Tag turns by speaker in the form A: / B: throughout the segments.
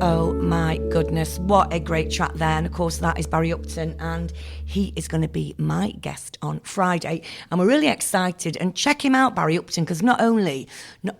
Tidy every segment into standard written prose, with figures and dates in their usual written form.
A: Oh my goodness, what a great track there. And of course that is Barry Upton, and he is going to be my guest on Friday, and we're really excited. And check him out, Barry Upton, because not only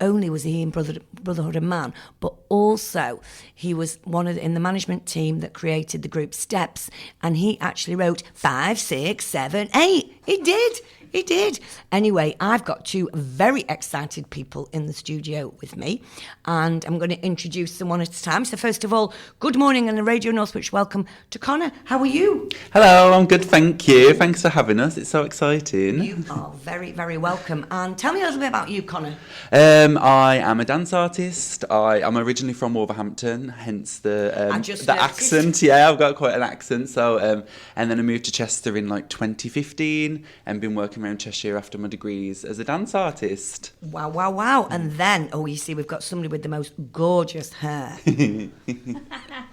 A: was he in Brotherhood of Man, but also he was in the management team that created the group Steps, and he actually wrote 5, 6, 7, 8. He did. Anyway, I've got two very excited people in the studio with me, and I'm going to introduce them one at a time. So first of all, good morning and a Radio Northwich welcome to Connor. How are you?
B: Hello, I'm good, thank you. Thanks for having us. It's so exciting.
A: You are very, very welcome. And tell me a little bit about you, Connor.
B: I am a dance artist. I'm originally from Wolverhampton, hence the accent. Yeah, I've got quite an accent. So, and then I moved to Chester in 2015 and been working around Cheshire after my degrees as a dance artist.
A: Wow. And then, you see, we've got somebody with the most gorgeous hair.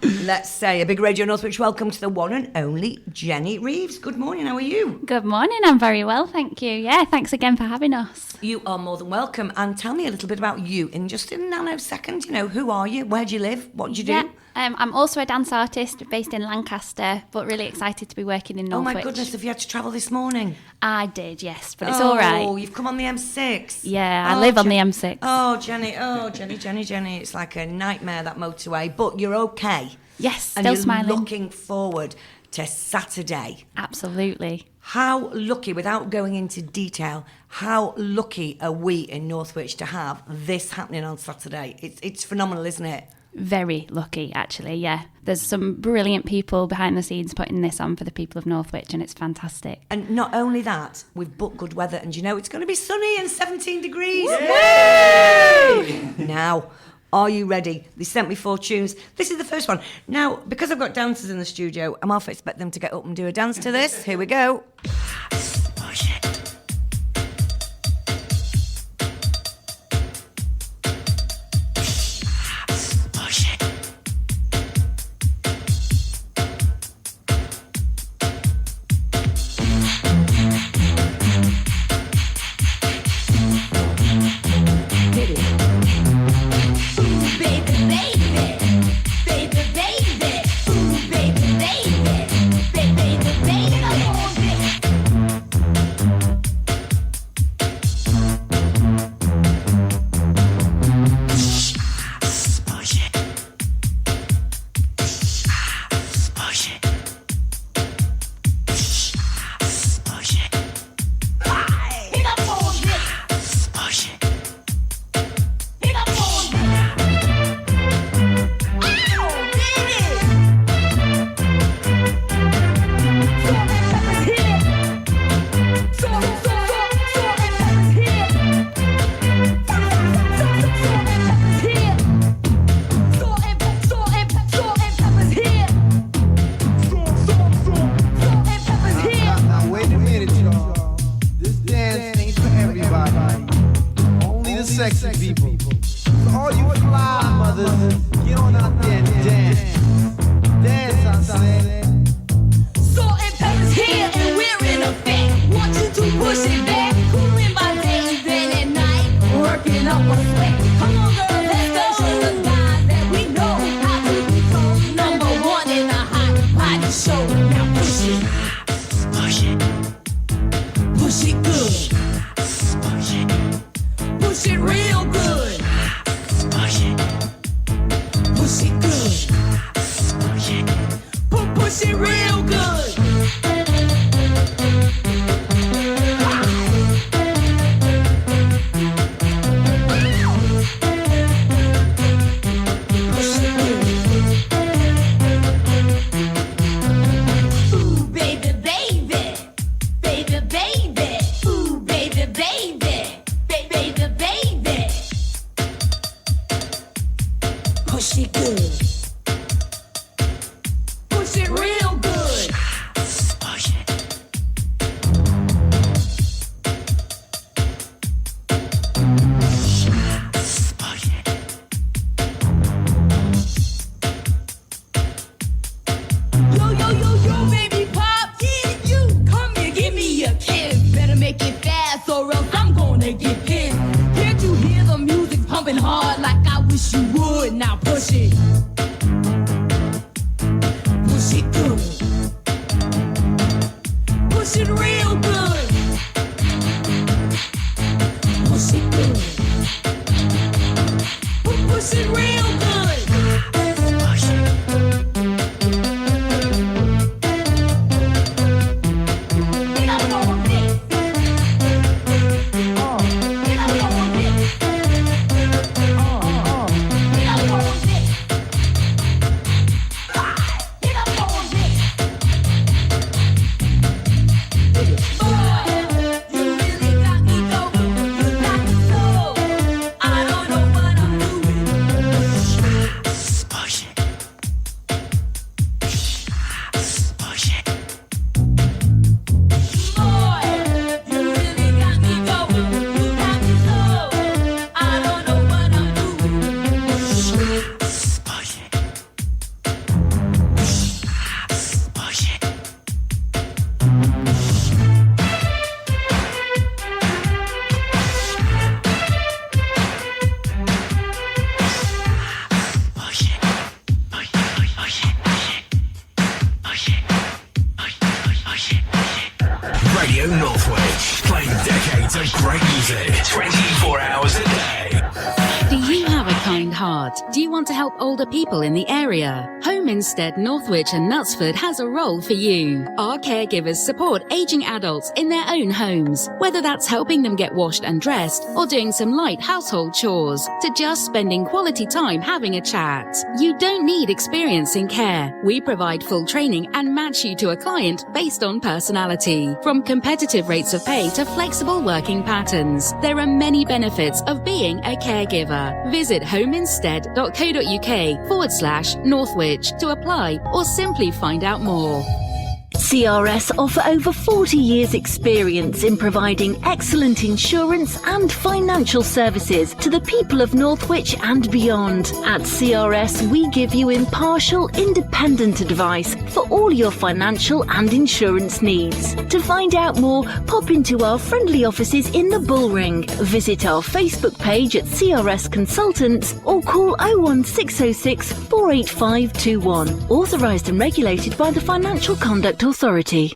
A: Let's say a big Radio Northwich welcome to the one and only Jenny Reeves. Good morning, how are you?
C: Good morning, I'm very well, thank you. Yeah, thanks again for having us.
A: You are more than welcome. And tell me a little bit about you in just a nanosecond. Who are you? Where do you live? What do you do?
C: Yeah. I'm also a dance artist based in Lancaster, but really excited to be working in Northwich.
A: Oh my goodness, have you had to travel this morning?
C: I did, yes, but it's all right.
A: Oh, you've come on the M6.
C: Yeah, I live on the M6.
A: Oh, Jenny, Jenny. It's like a nightmare, that motorway, but you're okay.
C: Yes, still
A: and you're
C: smiling.
A: Looking forward to Saturday.
C: Absolutely.
A: How lucky, without going into detail, how lucky are we in Northwich to have this happening on Saturday? It's phenomenal, isn't it?
C: Very lucky, actually, yeah. There's some brilliant people behind the scenes putting this on for the people of Northwich, and it's fantastic.
A: And not only that, we've booked good weather, and it's going to be sunny and 17 degrees.
B: Yay!
A: Now, are you ready? They sent me 4 tunes. This is the first one. Now, because I've got dancers in the studio, I'm half expect them to get up and do a dance to this. Here we go.
D: push it.
A: Push it good. Push it real good. Push it good. Push it real good. Push it. Get up on it. Oh. Get up on it. Oh. Get up on it. Get up on it. Boy, you really got me going. You got me so. I don't know what I'm doing. Push it. Push it. Boy, you really got me going. You got me so. I don't know what I'm doing. Push it. Push it.
D: Radio Northwich, playing decades of great music, 24 hours a day.
E: Do you have a kind heart? Do you want to help older people in the area? Home Instead Northwich and Knutsford has a role for you. Our caregivers support aging adults in their own homes, whether that's helping them get washed and dressed or doing some light household chores, to just spending quality time having a chat. You don't need experience in care. We provide full training and match you to a client based on personality. From competitive rates of pay to flexible working patterns, there are many benefits of being a caregiver. Visit homeinstead.co.uk/Northwich to apply or simply find out more.
F: CRS offer over 40 years experience in providing excellent insurance and financial services to the people of Northwich and beyond. At CRS, we give you impartial, independent advice for all your financial and insurance needs. To find out more, pop into our friendly offices in the Bullring, visit our Facebook page at CRS Consultants or call 01606 48521. Authorised and regulated by the Financial Conduct Authority.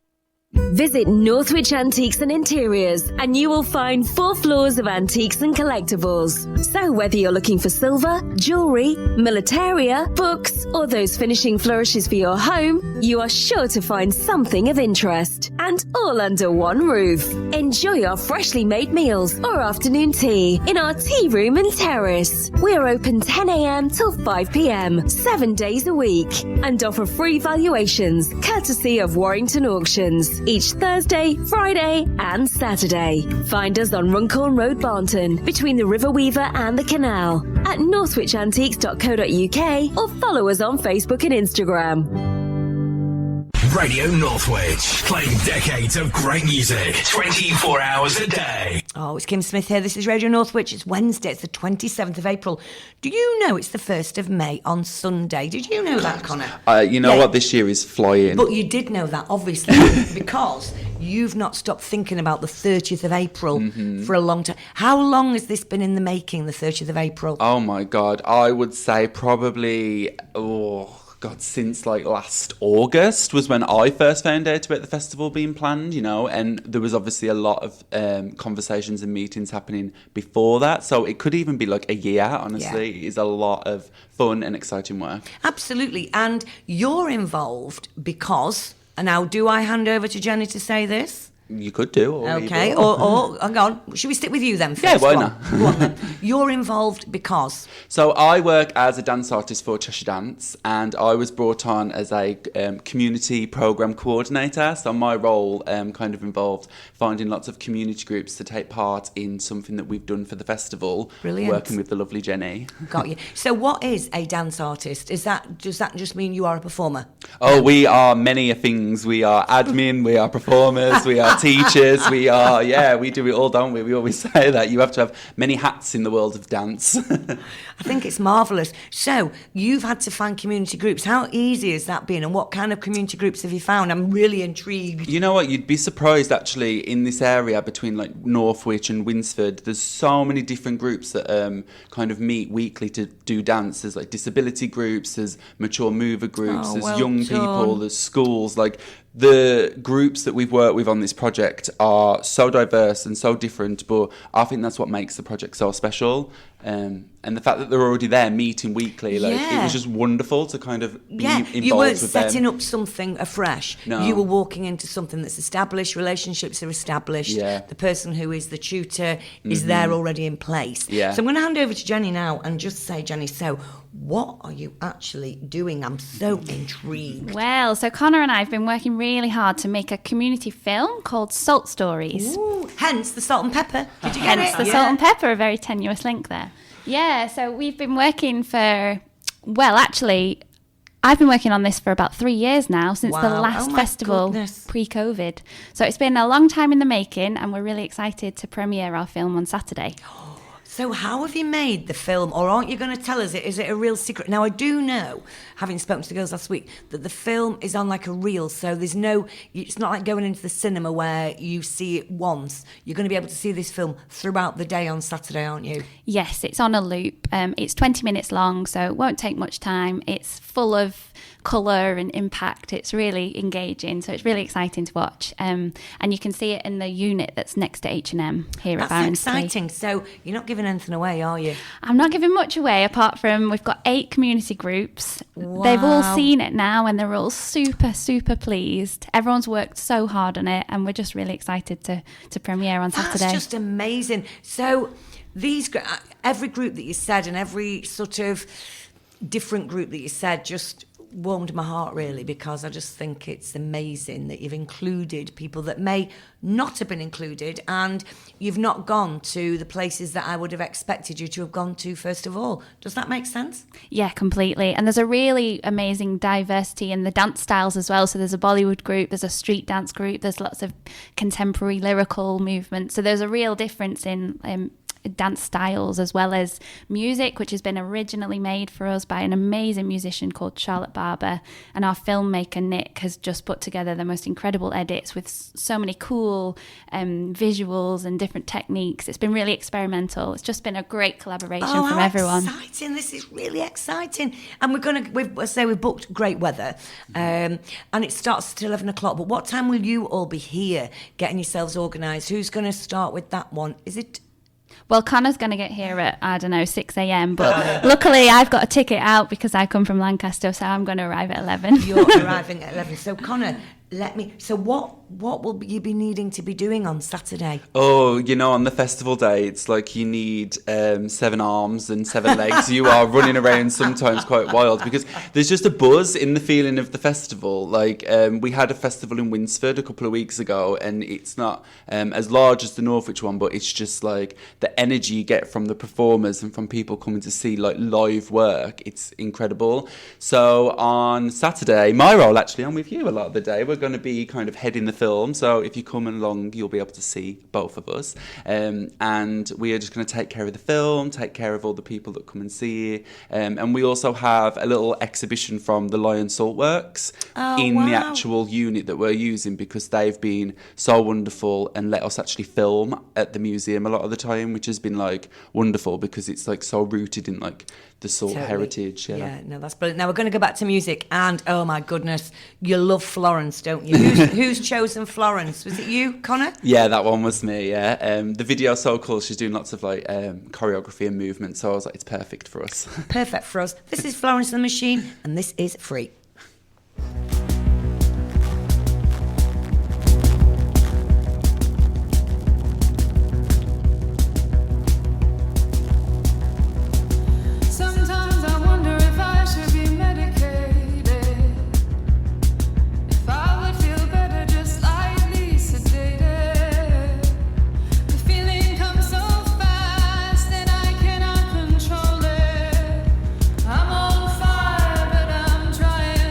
G: Visit Northwich Antiques and Interiors and you will find 4 floors of antiques and collectibles. So whether you're looking for silver, jewellery, militaria, books or those finishing flourishes for your home, you are sure to find something of interest. And all under one roof. Enjoy our freshly made meals or afternoon tea in our tea room and terrace. We're open 10 a.m. till 5 p.m. 7 days a week and offer free valuations courtesy of Warrington Auctions each Thursday, Friday and Saturday. Find us on Runcorn Road, Barnton, between the River Weaver and the canal, at northwichantiques.co.uk or follow us on Facebook and Instagram.
D: Radio Northwich, playing decades of great music, 24 hours a day.
A: Oh, it's Kim Smith here. This is Radio Northwich. It's Wednesday. It's the 27th of April. Do you know it's the 1st of May on Sunday? Did you know that, Connor?
B: You know what? This year is flying.
A: But you did know that, obviously, because you've not stopped thinking about the 30th of April for a long time. How long has this been in the making, the 30th of April?
B: Oh, my God. I would say probably... since like last August was when I first found out about the festival being planned, you know, and there was obviously a lot of conversations and meetings happening before that. So it could even be like a year, honestly. Yeah. It is a lot of fun and exciting work.
A: Absolutely. And you're involved because, and now do I hand over to Jenny to say this?
B: You could do.
A: Okay, or hang on. Should we stick with you then first?
B: Yeah, why not?
A: Go on then. You're involved because?
B: So I work as a dance artist for Cheshire Dance, and I was brought on as a community programme coordinator. So my role kind of involved finding lots of community groups to take part in something that we've done for the festival.
A: Brilliant.
B: Working with the lovely Jenny.
A: Got you. So what is a dance artist? Does that just mean you are a performer?
B: Oh, we are many things. We are admin, we are performers, we are art teachers. We are, we do it all, don't we? We always say that. You have to have many hats in the world of dance.
A: I think it's marvellous. So, you've had to find community groups. How easy has that been, and what kind of community groups have you found? I'm really intrigued.
B: You know what? You'd be surprised, actually, in this area between like Northwich and Winsford, there's so many different groups that kind of meet weekly to do dance. There's like disability groups, there's mature mover groups, there's young people, there's schools. Like, the groups that we've worked with on this project are so diverse and so different, but I think that's what makes the project so special. And the fact that they're already there meeting weekly, like it was just wonderful to kind of be involved with them.
A: You weren't setting up something afresh.
B: No.
A: You were walking into something that's established, relationships are established, the person who is the tutor is there already in place.
B: Yeah.
A: So I'm going to hand over to Jenny now and just say, Jenny, so what are you actually doing? I'm so intrigued.
C: Well, so Connor and I have been working really hard to make a community film called Salt Stories.
A: Ooh, hence the salt and pepper. Did you get
C: Hence
A: it?
C: the salt and pepper, a very tenuous link there. Yeah, so we've been working for, well, actually, I've been working on this for about 3 years now, since the last festival pre-COVID. So it's been a long time in the making, and we're really excited to premiere our film on Saturday.
A: So how have you made the film, or aren't you going to tell us it? Is it a real secret? Now, I do know, having spoken to the girls last week, that the film is on like a reel, so there's no, it's not like going into the cinema where you see it once. You're going to be able to see this film throughout the day on Saturday, aren't you?
C: Yes, it's on a loop. It's 20 minutes long, so it won't take much time. It's full of colour and impact. It's really engaging, so it's really exciting to watch. And you can see it in the unit that's next to H&M here at Barons Quay.
A: That's exciting. So you're not giving anything away, are you?
C: I'm not giving much away, apart from we've got 8 community groups.
A: Wow.
C: They've all seen it now, and they're all super, super pleased. Everyone's worked so hard on it, and we're just really excited to premiere on Saturday.
A: That's just amazing. So every group that you said, and every sort of different group that you said, just warmed my heart, really, because I just think it's amazing that you've included people that may not have been included, and you've not gone to the places that I would have expected you to have gone to first of all. Does that make sense?
C: Yeah, completely. And there's a really amazing diversity in the dance styles as well. So there's a Bollywood group, there's a street dance group, there's lots of contemporary lyrical movement. So there's a real difference in dance styles, as well as music, which has been originally made for us by an amazing musician called Charlotte Barber, and our filmmaker Nick has just put together the most incredible edits with so many cool visuals and different techniques. It's been really experimental. It's just been a great collaboration from everyone.
A: Exciting. This is really exciting. And we've booked great weather, and it starts at 11 o'clock, but what time will you all be here getting yourselves organised? Who's going to start with that one? Is it...
C: Well, Connor's going to get here at, 6 a.m, but luckily I've got a ticket out because I come from Lancaster, so I'm going to arrive at 11.
A: You're arriving at 11. So, Connor, what will you be needing to be doing on Saturday?
B: Oh, on the festival day, it's like you need 7 arms and 7 legs. You are running around sometimes quite wild, because there's just a buzz in the feeling of the festival. Like, we had a festival in Winsford a couple of weeks ago, and it's not as large as the Northwich one, but it's just like the energy you get from the performers and from people coming to see like live work. It's incredible. So on Saturday, my role, actually, I'm with you a lot of the day. We're going to be kind of heading the film, so if you come along, you'll be able to see both of us, and we are just going to take care of the film, take care of all the people that come and see it, and we also have a little exhibition from the Lion Salt Works the actual unit that we're using, because they've been so wonderful and let us actually film at the museum a lot of the time, which has been like wonderful, because it's like so rooted in like the salt heritage.
A: Yeah, no, that's brilliant. Now we're going to go back to music, and oh my goodness, you love Florence, don't you? Who's chosen Florence? Was it you, Connor?
B: Yeah, that one was me. Yeah, the video's so cool. She's doing lots of like choreography and movement, so I was like, it's perfect for us.
A: Perfect for us. This is Florence and the Machine, and this is Free.
H: I'm on fire, but I'm trying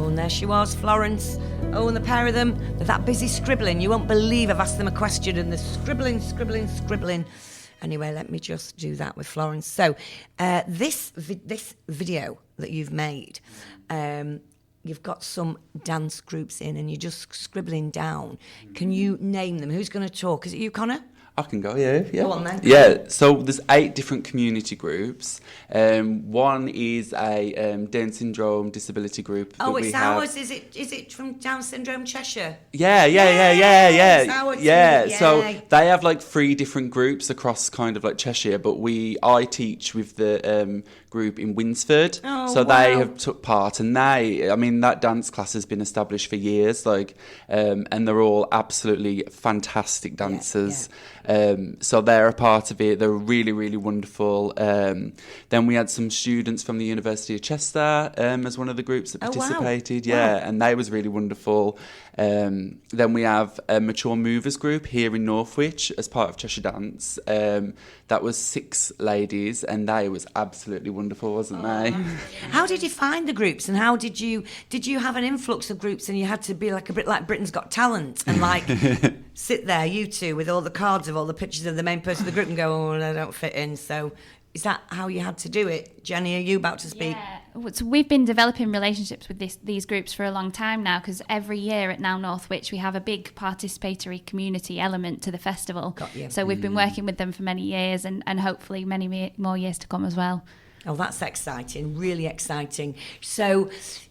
A: and there she was, Florence. Oh, and the pair of them, they're that busy scribbling. You won't believe I've asked them a question and they're scribbling. Anyway, let me just do that with Florence. So, this video that you've made, you've got some dance groups in and you're just scribbling down. Can you name them? Who's going to talk? Is it you, Connor?
B: I can go, yeah.
A: Go on then.
B: Yeah, so there's 8 different community groups. One is a Down syndrome disability group.
A: Oh, it's ours. Is it from Down syndrome Cheshire?
B: Yeah.
A: It's ours.
B: Yeah. So they have like 3 different groups across kind of like Cheshire, but I teach with the group in Winsford.
A: Oh,
B: so
A: wow.
B: they have took part, and that dance class has been established for years, and they're all absolutely fantastic dancers. So they're a part of it. They're really, really wonderful. Then we had some students from the University of Chester as one of the groups that participated.
A: Wow.
B: Yeah, and they was really wonderful. Then we have a Mature Movers group here in Northwich as part of Cheshire Dance. That was 6 ladies, and they was absolutely wonderful, wasn't they?
A: How did you find the groups, and how did you have an influx of groups, and you had to be like a bit like Britain's Got Talent and like sit there, you two, with all the cards of all the pictures of the main person of the group and go, oh, I don't fit in. So is that how you had to do it? Jenny, are you about to speak?
C: Yeah. So we've been developing relationships with these groups for a long time now, because every year at Now Northwich we have a big participatory community element to the festival.
A: Got you.
C: So we've been working with them for many years, and hopefully many more years to come as well.
A: Oh, that's exciting, really exciting. So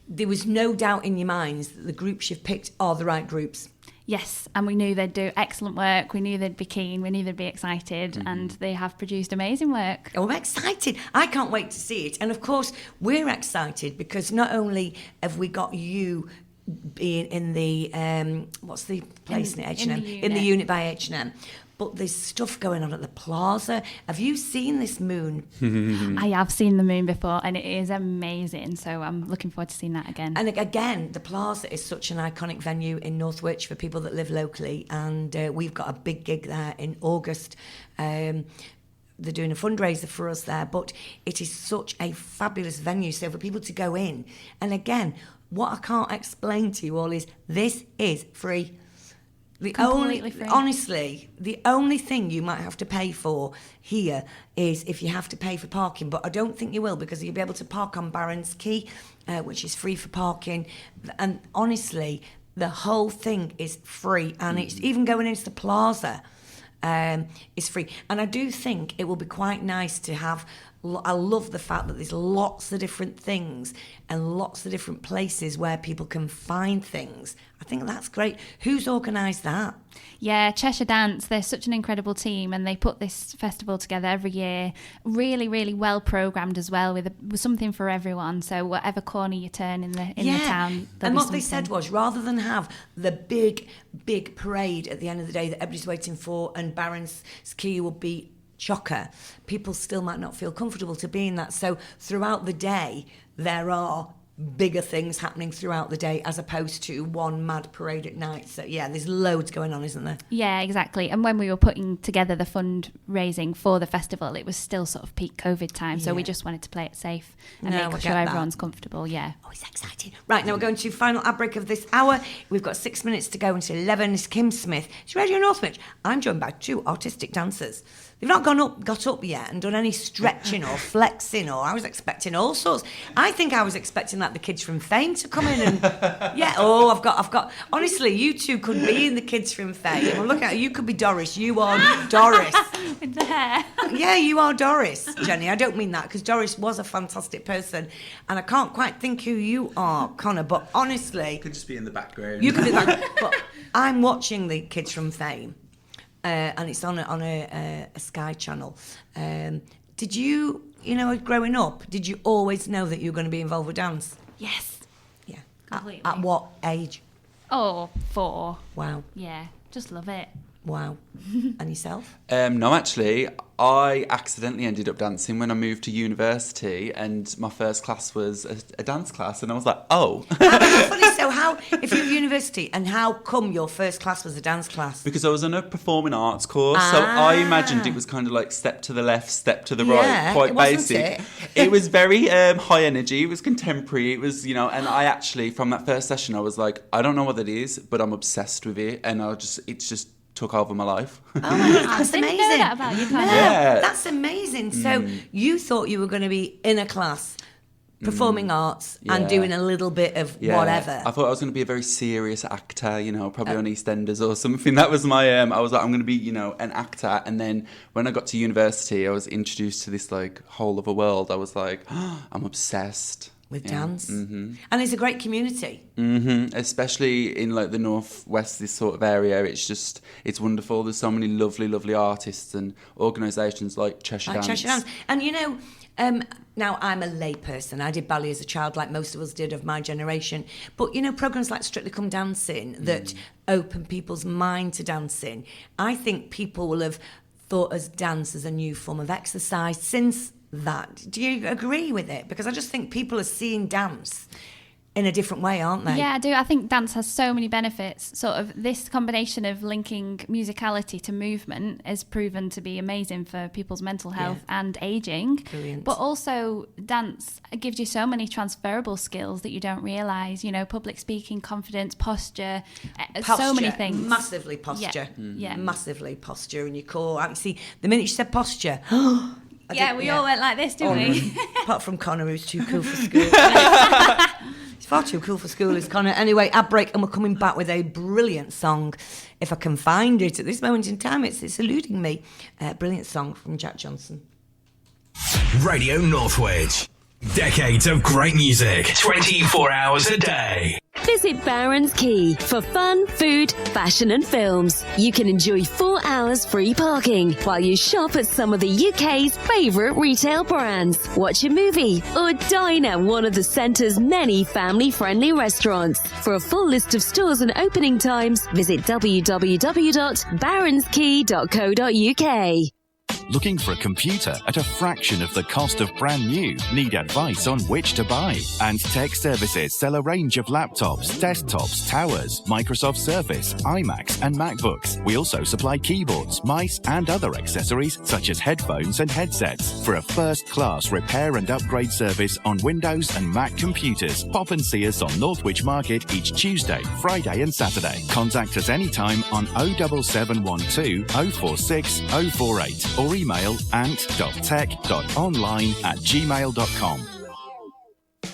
A: there was no doubt in your minds that the groups you've picked are the right groups?
C: Yes, and we knew they'd do excellent work. We knew they'd be keen. We knew they'd be excited, and they have produced amazing work.
A: Oh, I'm excited. I can't wait to see it. And of course, we're excited because not only have we got you being in the, what's the place in H&M? In the unit by H&M. But there's stuff going on at the plaza. Have you seen this moon?
C: I have seen the moon before, and it is amazing. So I'm looking forward to seeing that again.
A: And again, the plaza is such an iconic venue in Northwich for people that live locally. And we've got a big gig there in August. They're doing a fundraiser for us there. But it is such a fabulous venue. So for people to go in. And again, what I can't explain to you all is this is free.
C: Completely free.
A: Honestly, the only thing you might have to pay for here is if you have to pay for parking, but I don't think you will, because you'll be able to park on Barron's Quay, which is free for parking. And honestly, the whole thing is free, and it's even going into the plaza is free. And I do think it will be quite nice to have. I love the fact that there's lots of different things and lots of different places where people can find things. I think that's great. Who's organised that?
C: Yeah, Cheshire Dance, they're such an incredible team, and they put this festival together every year. Really, really well programmed as well, with something for everyone. So whatever corner you turn in the town,
A: and what they said was, rather than have the big parade at the end of the day that everybody's waiting for, and Barron's Quay will be chocker, people still might not feel comfortable to be in that. So throughout the day, there are bigger things happening throughout the day as opposed to one mad parade at night. So yeah, there's loads going on, isn't there?
C: Yeah, exactly. And when we were putting together the fundraising for the festival, it was still sort of peak COVID time, so we just wanted to play it safe and make sure everyone's comfortable. Yeah.
A: Oh, it's exciting. Right, now we're going to final outbreak of this hour. We've got 6 minutes to go until 11. It's Kim Smith. It's Radio Northwich. I'm joined by 2 artistic dancers. They've not got up yet and done any stretching or flexing, or I was expecting all sorts. I think I was expecting like the kids from Fame to come in and I've got. Honestly, you two could be in the kids from Fame. Well, look at you. Could be Doris. You are Doris
C: with the hair.
A: Yeah, you are Doris, Jenny. I don't mean that, because Doris was a fantastic person, and I can't quite think who you are, Connor. But honestly,
B: You could just be in the background.
A: You could be back. But I'm watching the kids from Fame. And it's on a Sky channel. Did you growing up, did you always know that you were going to be involved with dance?
C: Yes.
A: Yeah.
C: Completely.
A: At what age?
C: Oh, 4.
A: Wow.
C: Yeah, just love it.
A: Wow. And yourself?
B: No, actually, I accidentally ended up dancing when I moved to university, and my first class was a dance class, and I was like, oh.
A: I have a funny So if you're at university, and how come your first class was a dance class?
B: Because I was on a performing arts course, so I imagined it was kind of like step to the left, step to the right, quite basic. It was very high energy, it was contemporary, it was, and I actually, from that first session, I was like, I don't know what that is, but I'm obsessed with it, and it's just took over my life.
A: Oh my God, that's amazing.
C: I didn't know that about you, Connor.
A: Yeah. That's amazing. So you thought you were going to be in a class performing arts and doing a little bit of whatever.
B: I thought I was going to be a very serious actor, probably on EastEnders or something. That was my, I was like, I'm going to be, an actor. And then when I got to university, I was introduced to this like whole other world. I was like, I'm obsessed.
A: With dance. Mm-hmm. And it's a great community.
B: Mm-hmm. Especially in like the Northwest, this sort of area. It's wonderful. There's so many lovely artists and organisations like Cheshire Dance.
A: And now I'm a lay person. I did ballet as a child like most of us did of my generation. But, programmes like Strictly Come Dancing that open people's mind to dancing, I think people will have thought as dance as a new form of exercise since that. Do you agree with it? Because I just think people are seeing dance in a different way, aren't they?
C: Yeah, I do. I think dance has so many benefits. Sort of this combination of linking musicality to movement has proven to be amazing for people's mental health and aging.
A: Brilliant.
C: But also dance gives you so many transferable skills that you don't realise, public speaking, confidence, posture, so many things.
A: Massively posture.
C: Yeah.
A: Massively posture in your core. I see the minute you said posture,
C: we all went like this, didn't we?
A: Apart from Connor, who's too cool for school. He's far too cool for school, is Connor. Anyway, ad break, and we're coming back with a brilliant song. If I can find it at this moment in time, it's eluding me. Brilliant song from Jack Johnson.
D: Radio Northwich. Decades of great music, 24 hours a day.
G: Visit Barron's Quay for fun, food, fashion and films. You can enjoy 4 hours free parking while you shop at some of the UK's favourite retail brands, watch a movie or dine at one of the centre's many family-friendly restaurants. For a full list of stores and opening times, visit www.barronsquay.co.uk.
H: Looking for a computer at a fraction of the cost of brand new? Need advice on which to buy? And Tech Services sell a range of laptops, desktops, towers, Microsoft Surface, iMacs and MacBooks. We also supply keyboards, mice and other accessories such as headphones and headsets. For a first-class repair and upgrade service on Windows and Mac computers, pop and see us on Northwich Market each Tuesday, Friday and Saturday. Contact us anytime on 07712 046 048 or email ant.tech.online@gmail.com.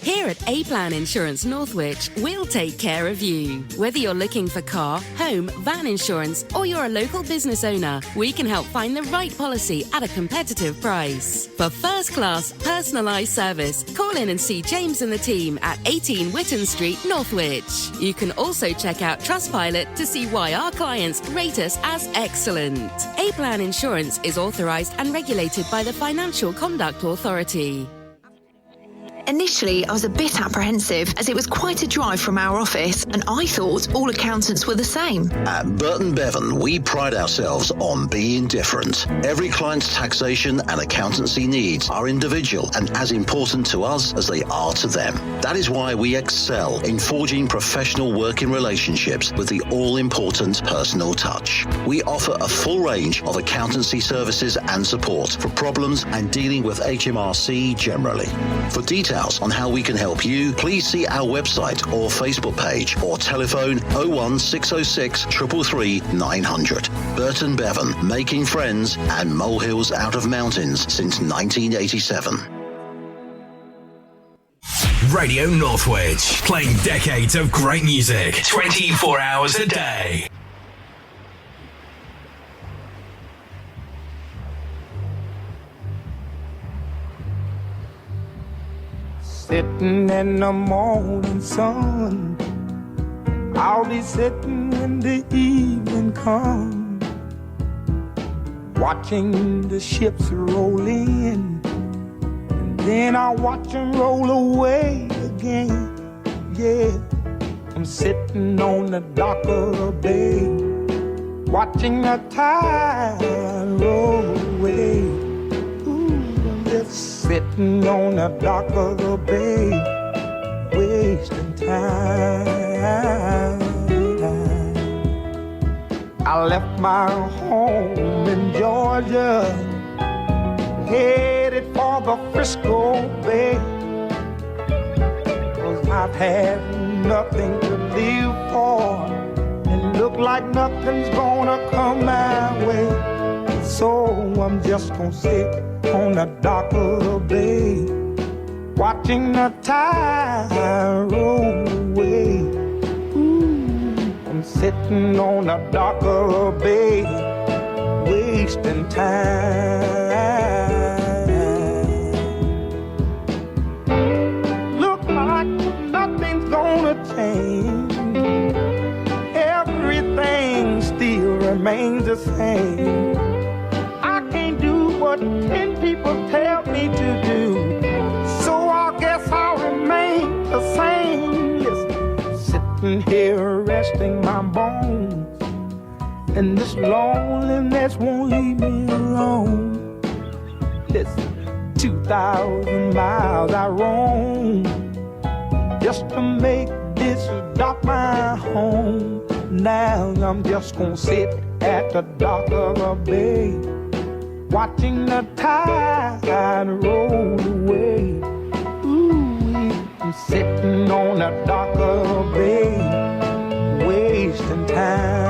E: Here at A-Plan Insurance Northwich, we'll take care of you. Whether you're looking for car, home, van insurance, or you're a local business owner, we can help find the right policy at a competitive price. For first-class, personalised service, call in and see James and the team at 18 Whitton Street, Northwich. You can also check out Trustpilot to see why our clients rate us as excellent. A-Plan Insurance is authorised and regulated by the Financial Conduct Authority.
I: Initially, I was a bit apprehensive as it was quite a drive from our office and I thought all accountants were the same.
J: At Burton Bevan, we pride ourselves on being different. Every client's taxation and accountancy needs are individual and as important to us as they are to them. That is why we excel in forging professional working relationships with the all-important personal touch. We offer a full range of accountancy services and support for problems and dealing with HMRC generally. For details on how we can help you, please see our website or Facebook page or telephone 01606 333 900. Burton Bevan, making friends and molehills out of mountains since 1987.
D: Radio Northwich, playing decades of great music, 24 hours a day.
K: Sitting in the morning sun, I'll be sitting when the evening comes, watching the ships roll in, and then I'll watch them roll away again. Yeah, I'm sitting on the dock of the bay, watching the tide roll away. Just sitting on the dock of the bay, wasting time. I left my home in Georgia, headed for the Frisco Bay, 'cause I've had nothing to live for, and look like nothing's gonna come my way. So I'm just gonna sit on the dock of the bay, watching the tide roll away. I'm sitting on the dock of the bay, wasting time. Look like nothing's gonna change, everything still remains the same. I can't do what 10 people tell me to do, so I guess I'll remain the same. Listen, sitting here resting my bones, and this loneliness won't leave me alone. Listen, 2,000 miles I roam just to make this dock my home. Now I'm just gonna sit at the dock of the bay, watching the tide roll away. Ooh, I'm sitting on the dock of the bay, wasting time.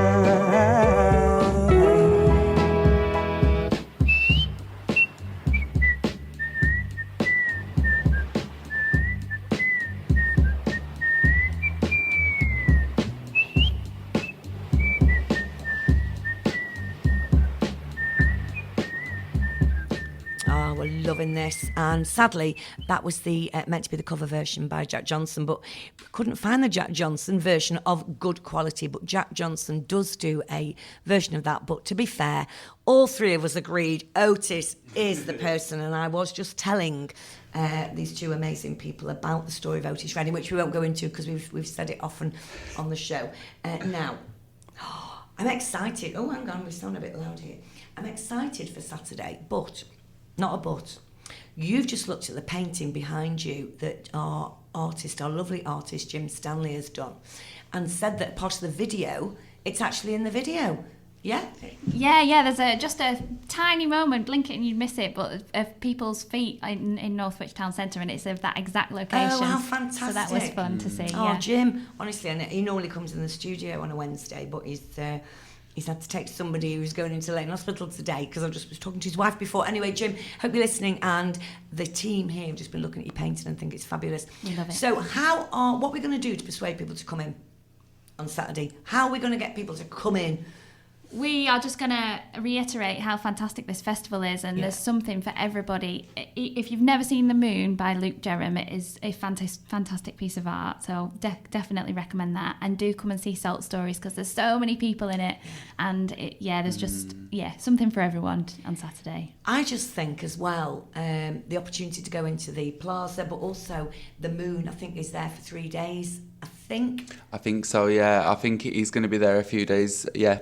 A: Loving this, and sadly that was the meant to be the cover version by Jack Johnson, but couldn't find the Jack Johnson version of good quality. But Jack Johnson does do a version of that. But to be fair, all three of us agreed Otis is the person, and I was just telling these two amazing people about the story of Otis Redding, which we won't go into because we've said it often on the show. Now I'm excited. Oh, hang on, we sound a bit loud here. I'm excited for Saturday, but not a but. You've just looked at the painting behind you that our lovely artist Jim Stanley has done, and said that part of the video, it's actually in the video. Yeah?
C: Yeah, there's just a tiny moment, blink it and you'd miss it, but of people's feet in Northwich Town Centre, and it's of that exact location.
A: Oh, how fantastic.
C: So that was fun to see.
A: Oh, yeah. Jim, honestly, and he normally comes in the studio on a Wednesday, but he's had to take somebody who's going into Leighton Hospital today, because I just was talking to his wife before. Anyway, Jim, hope you're listening, and the team here have just been looking at your painting and think it's fabulous.
C: We love it.
A: So what are we going to do to persuade people to come in on Saturday? How are we going to get people to come in?
C: We are just going to reiterate how fantastic this festival is, and there's something for everybody. If you've never seen The Moon by Luke Jerram, it is a fantastic piece of art, so definitely recommend that. And do come and see Salt Stories, because there's so many people in it, and there's just something for everyone on Saturday.
A: I just think as well, the opportunity to go into the plaza, but also The Moon, I think, is there for 3 days. I think
B: so, yeah. I think he's going to be there a few days. Yeah.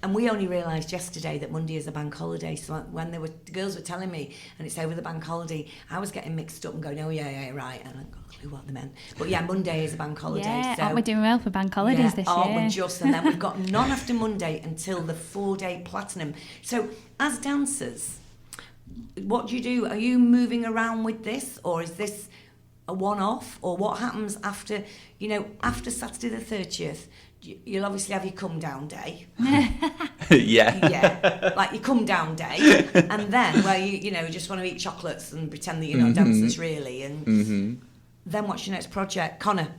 A: And we only realised yesterday that Monday is a bank holiday. So when the girls were telling me, and it's over the bank holiday, I was getting mixed up and going, oh, yeah, right. And I got a clue what they meant. But yeah, Monday is a bank holiday.
C: Yeah,
A: so,
C: aren't we doing well for bank holidays this year?
A: Aren't we just? And then we've got none after Monday until the 4-day platinum. So as dancers, what do you do? Are you moving around with this, or is this a one-off, or what happens after Saturday the 30th? You'll obviously have your come down day.
B: Yeah,
A: like your come down day, and then where you just want to eat chocolates and pretend that you're not dancers really, and then what's your next project, Connor?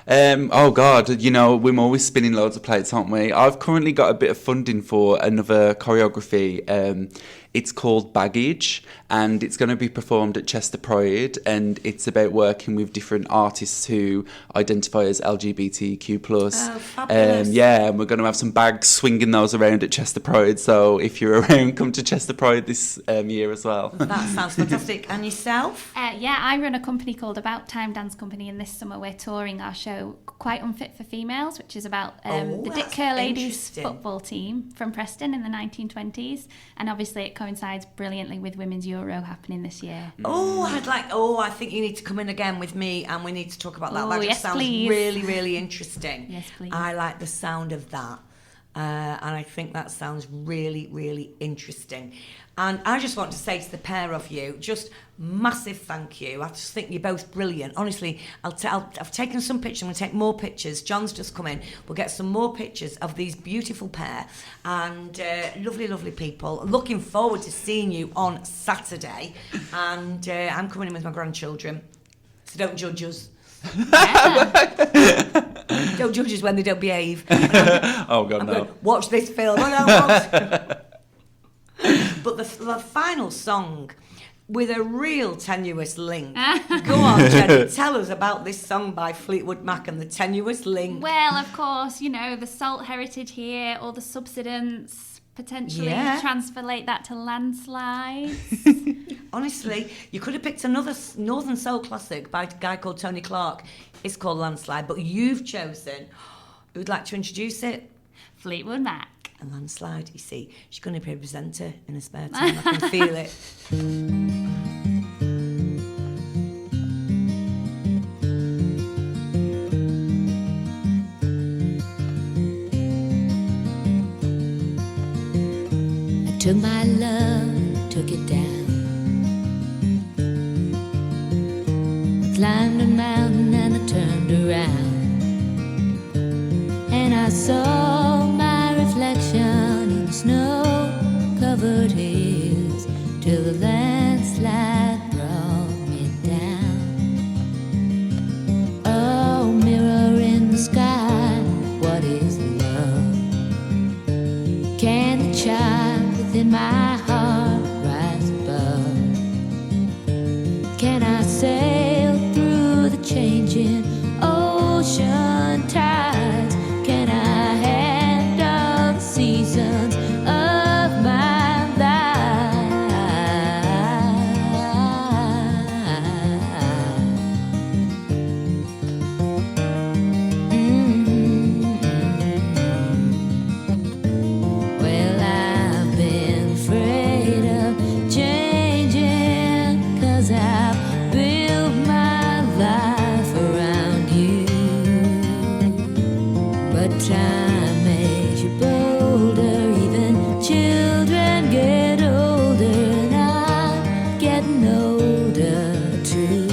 B: Oh God, we're always spinning loads of plates, aren't we? I've currently got a bit of funding for another choreography. It's called Baggage, and it's going to be performed at Chester Pride, and it's about working with different artists who identify as LGBTQ+.
A: Oh, fabulous.
B: And we're going to have some bags swinging those around at Chester Pride, so if you're around, come to Chester Pride this year as well.
A: That sounds fantastic. And yourself?
C: I run a company called About Time Dance Company, and this summer we're touring our show Quite Unfit for Females, which is about the Dick Kerr ladies football team from Preston in the 1920s, and obviously it coincides brilliantly with Women's Euro happening this year.
A: I think you need to come in again with me and we need to talk about that. That just sounds really, really interesting.
C: Yes, please.
A: I like the sound of that. And I think that sounds really, really interesting. And I just want to say to the pair of you, just massive thank you. I just think you're both brilliant. Honestly, I've taken some pictures. I'm going to take more pictures. John's just come in. We'll get some more pictures of these beautiful pair and lovely, lovely people. Looking forward to seeing you on Saturday. And I'm coming in with my grandchildren, so don't judge us. Don't judge us when they don't behave.
B: Oh God, no.
A: Watch this film. But the final song with a real tenuous link. Go on, Jenny, tell us about this song by Fleetwood Mac and the tenuous link.
C: Well, of course, the salt heritage here, all the subsidence, potentially translate that to landslides.
A: Honestly, you could have picked another Northern Soul classic by a guy called Tony Clark. It's called Landslide, but you've chosen. Who would like to introduce it?
C: Fleetwood Mac.
A: A landslide, you see. She's going to be a presenter in her spare time. I can feel it.
L: I took my love, took it down. I climbed a mountain and I turned around. And I saw my reflection in snow-covered hills till the landslide brought me down. Oh, mirror in the sky, what is love? Can the child within my heart rise above? Can I sail through the changing ocean tides? Can I handle the seasons of my life? Well, I've been afraid of changing, 'cause I've built my life around you. But time makes you bolder, even children get older, and I'm getting older too.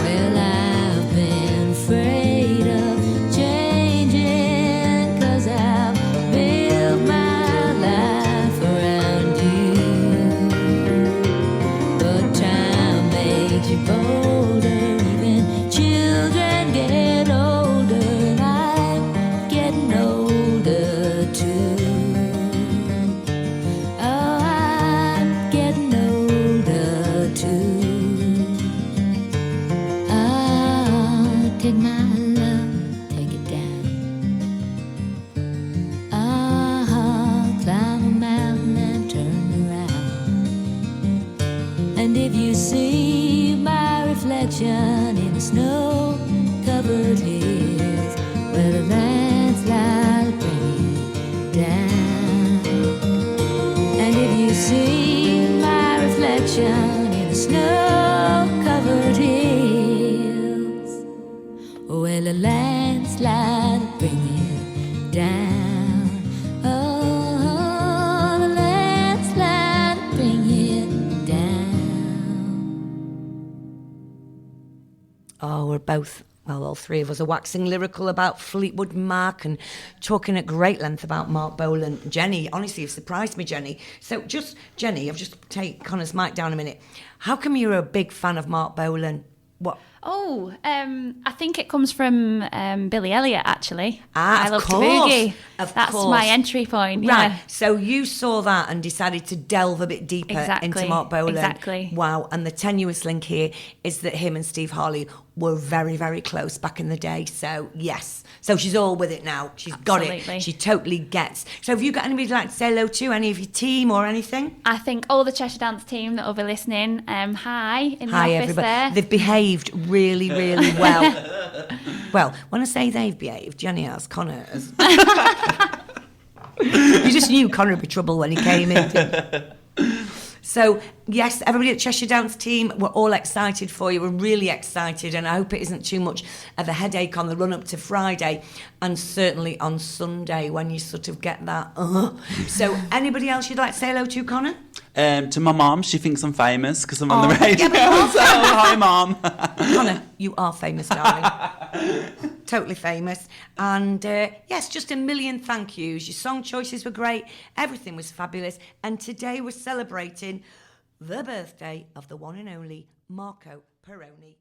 L: Well, I've been afraid of changing, 'cause I've built my life around you. But time makes you bolder, even children get older, and I'm getting older too. Oh, I'm getting older too. Take my love, take it down. Climb a mountain and turn around. And if you see my reflection in the snow-covered hills, where the landslide bring you down. And if you see my reflection in the snow-covered hills, well, a landslide will bring you down. Oh, the landslide will bring you down.
A: Oh, we're both, well, all three of us are waxing lyrical about Fleetwood Mac and talking at great length about Mark Bolan. Jenny, honestly, you've surprised me, Jenny. So just, Jenny, I've just take Connor's mic down a minute. How come you're a big fan of Mark Bolan? What?
C: I think it comes from Billy Elliot, actually. I love
A: course.
C: to boogie.
A: That's
C: my entry point.
A: Right.
C: Yeah.
A: So you saw that and decided to delve a bit deeper into Mark Bolan.
C: Exactly.
A: Wow. And the tenuous link here is that him and Steve Harley were very, very close back in the day. So, yes. So she's all with it now. She's
C: Absolutely.
A: got it. She totally gets. So have you got anybody you'd like to say hello to? Any of your team or anything?
C: I think all the Cheshire Dance team that will be listening, hi in the
A: Hi,
C: office
A: everybody.
C: there.
A: They've behaved really, really well. Well, when I say they've behaved, Jenny has, Connor has. You just knew Connor would be trouble when he came in, didn't you? So, yes, everybody at Cheshire Dance team, we're all excited for you. We're really excited, and I hope it isn't too much of a headache on the run-up to Friday, and certainly on Sunday when you sort of get that. So, anybody else you'd like to say hello to, Connor?
B: To my mum, she thinks I'm famous because I'm on the radio.
A: Yeah,
B: so, hi, Mum.
A: Connor, you are famous, darling. Totally famous. And yes, just a million thank yous. Your song choices were great. Everything was fabulous. And today we're celebrating the birthday of the one and only Marco Perroni.